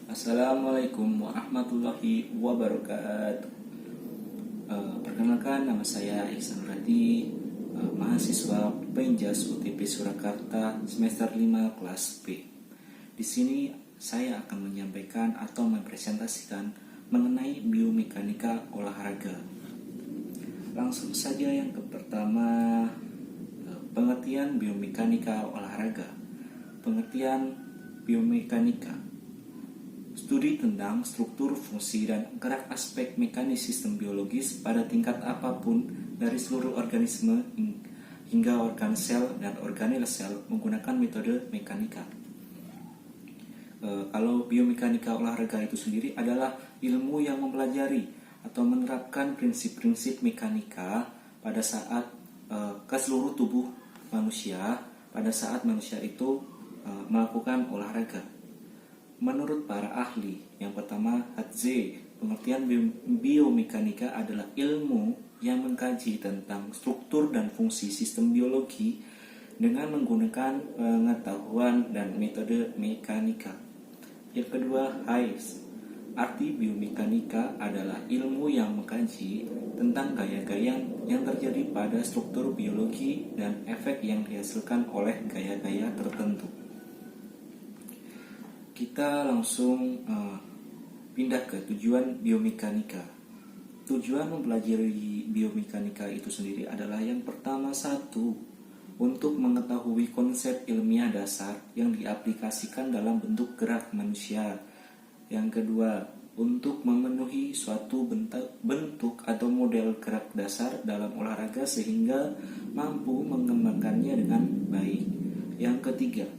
Assalamualaikum warahmatullahi wabarakatuh. Perkenalkan, nama saya Ihsan Radi, mahasiswa Penjas UTP Surakarta semester 5 kelas B. Di sini saya akan menyampaikan atau mempresentasikan mengenai biomekanika olahraga. Langsung saja yang pertama, pengertian biomekanika olahraga. Pengertian biomekanika: studi tentang struktur, fungsi, dan gerak aspek mekanis sistem biologis pada tingkat apapun dari seluruh organisme hingga organ sel dan organel sel menggunakan metode mekanika. Kalau biomekanika olahraga itu sendiri adalah ilmu yang mempelajari atau menerapkan prinsip-prinsip mekanika pada saat ke seluruh tubuh manusia pada saat manusia itu melakukan olahraga. Menurut para ahli, yang pertama, Hatze, pengertian biomekanika adalah ilmu yang mengkaji tentang struktur dan fungsi sistem biologi dengan menggunakan pengetahuan dan metode mekanika. Yang kedua, Hayes, arti biomekanika adalah ilmu yang mengkaji tentang gaya-gaya yang terjadi pada struktur biologi dan efek yang dihasilkan oleh gaya-gaya tertentu. Kita langsung pindah ke tujuan biomekanika. Tujuan mempelajari biomekanika itu sendiri adalah yang pertama, satu, untuk mengetahui konsep ilmiah dasar yang diaplikasikan dalam bentuk gerak manusia. Yang kedua, untuk memenuhi suatu bentuk atau model gerak dasar dalam olahraga sehingga mampu mengembangkannya dengan baik. Yang ketiga,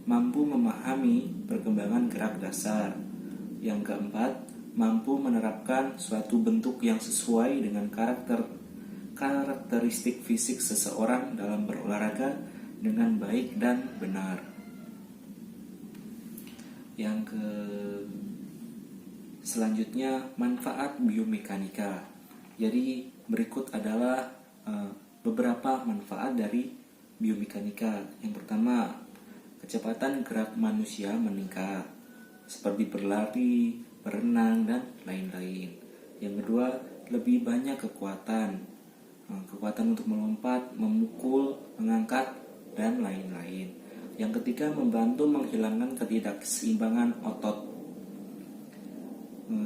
mampu memahami perkembangan gerak dasar. Yang keempat, mampu menerapkan suatu bentuk yang sesuai dengan karakteristik fisik seseorang dalam berolahraga dengan baik dan benar. Selanjutnya, manfaat biomekanika. Jadi berikut adalah beberapa manfaat dari biomekanika. Yang pertama, kecepatan gerak manusia meningkat, seperti berlari, berenang, dan lain-lain. Yang kedua, lebih banyak kekuatan untuk melompat, memukul, mengangkat, dan lain-lain. Yang ketiga, membantu menghilangkan ketidakseimbangan otot.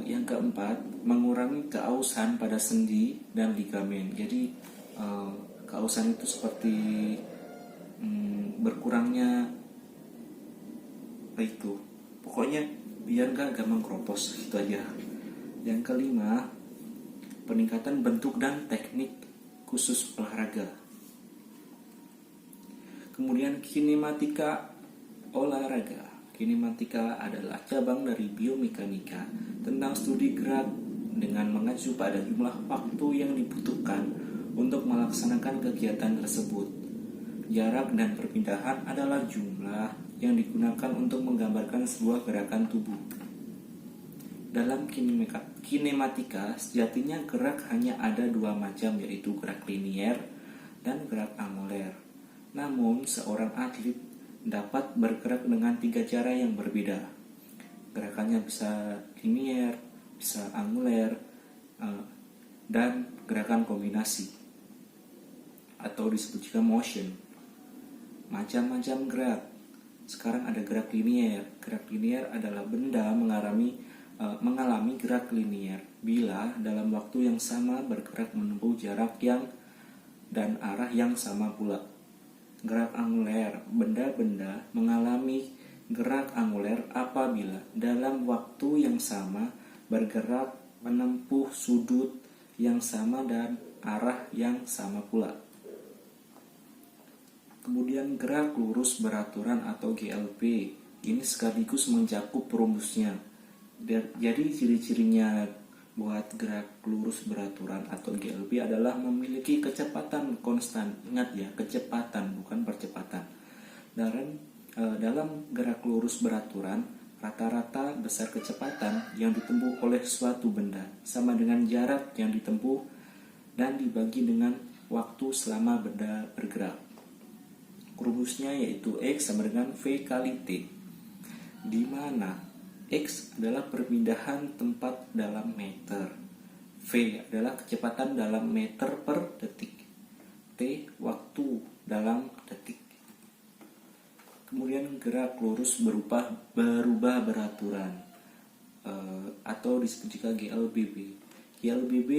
Yang keempat, mengurangi keausan pada sendi dan ligamen. Jadi keausan itu seperti berkurangnya itu, pokoknya biar gak gampang kropos, gitu aja. Yang kelima, peningkatan bentuk dan teknik khusus olahraga. Kemudian kinematika olahraga. Kinematika adalah cabang dari biomekanika tentang studi gerak dengan mengacu pada jumlah waktu yang dibutuhkan untuk melaksanakan kegiatan tersebut. Jarak dan perpindahan adalah jumlah yang digunakan untuk menggambarkan sebuah gerakan tubuh. Dalam kinematika, sejatinya gerak hanya ada dua macam, yaitu gerak linier dan gerak anguler. Namun, seorang atlet dapat bergerak dengan tiga cara yang berbeda. Gerakannya bisa linier, bisa anguler, dan gerakan kombinasi, atau disebut juga motion. Macam-macam gerak. Sekarang ada gerak linier. Gerak linier adalah benda mengalami gerak linier bila dalam waktu yang sama bergerak menempuh jarak yang dan arah yang sama pula. Gerak anguler, benda-benda mengalami gerak anguler apabila dalam waktu yang sama bergerak menempuh sudut yang sama dan arah yang sama pula. Kemudian gerak lurus beraturan atau GLB, ini sekaligus mencakup rumusnya. Jadi ciri-cirinya buat gerak lurus beraturan atau GLB adalah memiliki kecepatan konstan. Ingat ya, kecepatan bukan percepatan. Dalam gerak lurus beraturan, rata-rata besar kecepatan yang ditempuh oleh suatu benda sama dengan jarak yang ditempuh dan dibagi dengan waktu selama benda bergerak. Rumusnya yaitu X sama dengan V kali T, di mana X adalah perpindahan tempat dalam meter. V adalah kecepatan dalam meter per detik. T waktu dalam detik. Kemudian gerak lurus berubah beraturan atau disebut juga GLBB. GLBB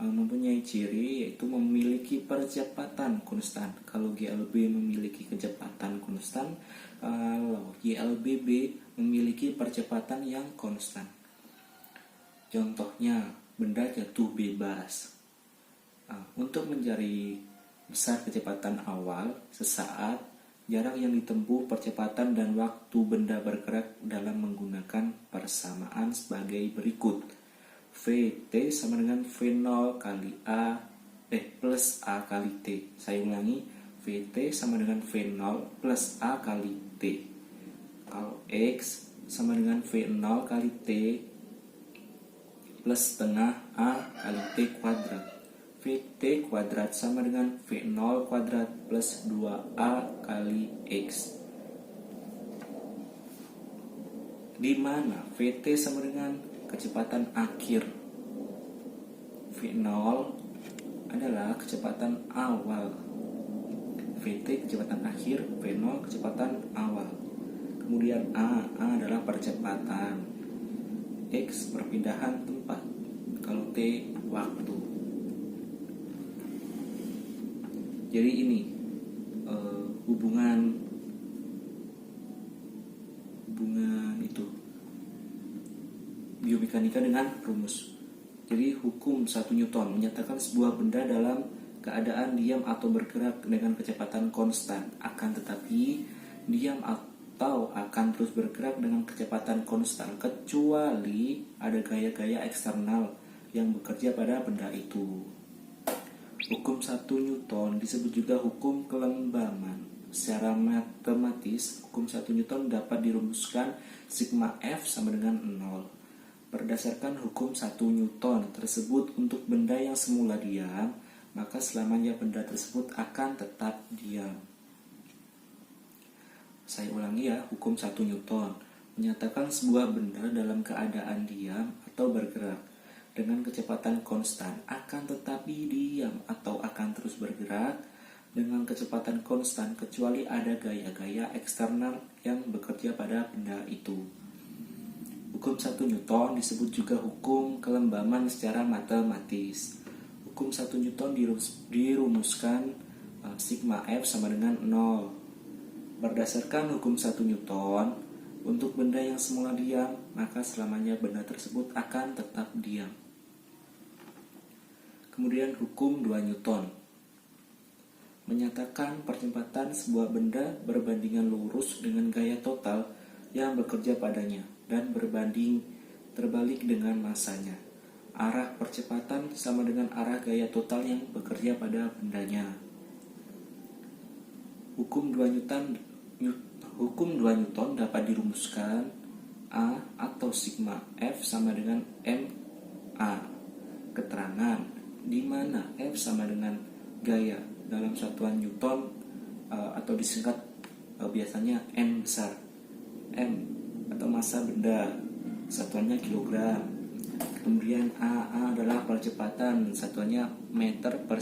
mempunyai ciri yaitu memiliki percepatan konstan. Kalau GLB memiliki kecepatan konstan, kalau GLBB memiliki percepatan yang konstan. Contohnya, benda jatuh bebas. Untuk mencari besar kecepatan awal sesaat, jarak yang ditempuh, percepatan dan waktu benda bergerak dalam menggunakan persamaan sebagai berikut. Vt sama dengan V0 kali A plus A kali T. Saya ulangi, Vt sama dengan V0 plus A kali T. Kalau X sama dengan V0 kali T plus setengah A kali T kuadrat. Vt kuadrat sama dengan V0 kuadrat plus 2A kali X. Di mana Vt sama dengan kecepatan akhir. V0 adalah kecepatan awal. Vt kecepatan akhir, V0 kecepatan awal. Kemudian A adalah percepatan. X perpindahan tempat. Kalau T waktu. Jadi ini hubungan itu biomekanika dengan rumus. Jadi hukum 1 Newton menyatakan sebuah benda dalam keadaan diam atau bergerak dengan kecepatan konstan, akan tetapi diam atau akan terus bergerak dengan kecepatan konstan kecuali ada gaya-gaya eksternal yang bekerja pada benda itu. Hukum 1 Newton disebut juga hukum kelembaman. Secara matematis, hukum 1 Newton dapat dirumuskan sigma F sama dengan 0. Berdasarkan hukum 1 Newton tersebut, untuk benda yang semula diam, maka selamanya benda tersebut akan tetap diam. Saya ulangi ya, hukum 1 Newton menyatakan sebuah benda dalam keadaan diam atau bergerak dengan kecepatan konstan akan tetapi diam atau akan terus bergerak dengan kecepatan konstan kecuali ada gaya-gaya eksternal yang bekerja pada benda itu. Hukum 1 Newton disebut juga hukum kelembaman secara matematis. Hukum 1 Newton dirumuskan sigma F sama dengan 0. Berdasarkan hukum 1 Newton, untuk benda yang semula diam, maka selamanya benda tersebut akan tetap diam. Kemudian hukum 2 Newton menyatakan percepatan sebuah benda berbandingan lurus dengan gaya total yang bekerja padanya dan berbanding terbalik dengan masanya. Arah percepatan sama dengan arah gaya total yang bekerja pada bendanya. Hukum 2 Newton dapat dirumuskan A atau sigma F sama dengan ma. Keterangan di mana F sama dengan gaya dalam satuan Newton atau disingkat biasanya N besar. M atau massa benda, satuannya kilogram. Kemudian A adalah percepatan, satuannya meter per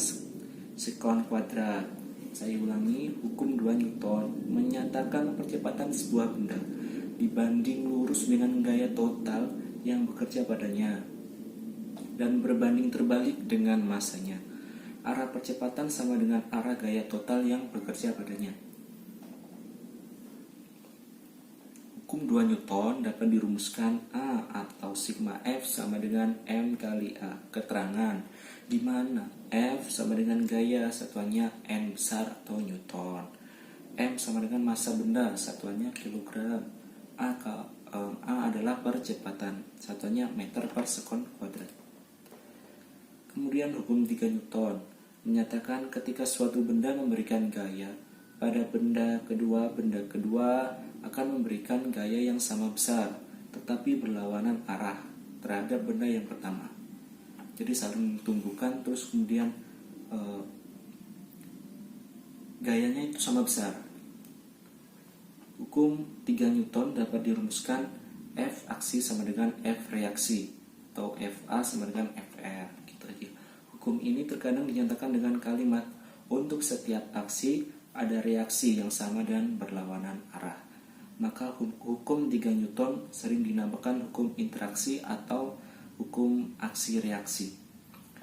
sekon kuadrat. Saya ulangi, hukum 2 Newton menyatakan percepatan sebuah benda dibanding lurus dengan gaya total yang bekerja padanya dan berbanding terbalik dengan massanya. Arah percepatan sama dengan arah gaya total yang bekerja padanya. Hukum 2 Newton dapat dirumuskan A atau sigma F sama dengan M kali A. Keterangan di mana F sama dengan gaya, satuannya N besar atau Newton. M sama dengan massa benda, satuannya kilogram. A adalah percepatan, satuannya meter per sekon kuadrat. Kemudian hukum 3 Newton menyatakan ketika suatu benda memberikan gaya pada benda kedua akan memberikan gaya yang sama besar, tetapi berlawanan arah terhadap benda yang pertama. Jadi saling tumbuhkan, terus kemudian gayanya itu sama besar. Hukum 3 Newton dapat dirumuskan F aksi sama dengan F reaksi, atau FA sama dengan FR, gitu aja. Hukum ini terkadang dinyatakan dengan kalimat untuk setiap aksi ada reaksi yang sama dan berlawanan arah. Maka hukum 3 Newton sering dinamakan hukum interaksi atau hukum aksi reaksi.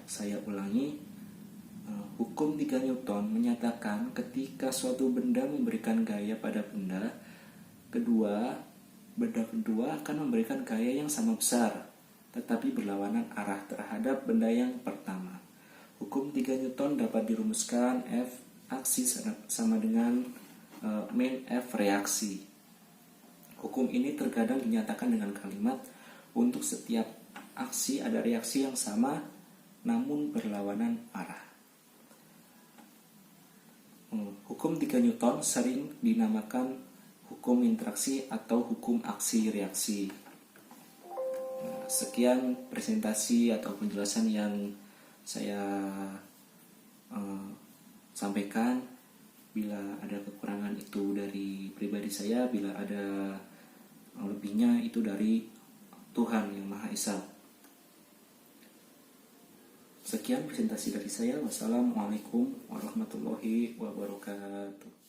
Saya ulangi, hukum 3 Newton menyatakan ketika suatu benda memberikan gaya pada benda kedua akan memberikan gaya yang sama besar, tetapi berlawanan arah terhadap benda yang pertama. Hukum 3 Newton dapat dirumuskan F aksi sama dengan min F reaksi. Hukum ini terkadang dinyatakan dengan kalimat untuk setiap aksi ada reaksi yang sama namun berlawanan arah. Hukum 3 Newton sering dinamakan hukum interaksi atau hukum aksi reaksi. Sekian presentasi atau penjelasan yang saya sampaikan. Bila ada kekurangan itu dari pribadi saya, bila ada lebihnya itu dari Tuhan yang Maha Esa. Sekian presentasi dari saya. Wassalamualaikum warahmatullahi wabarakatuh.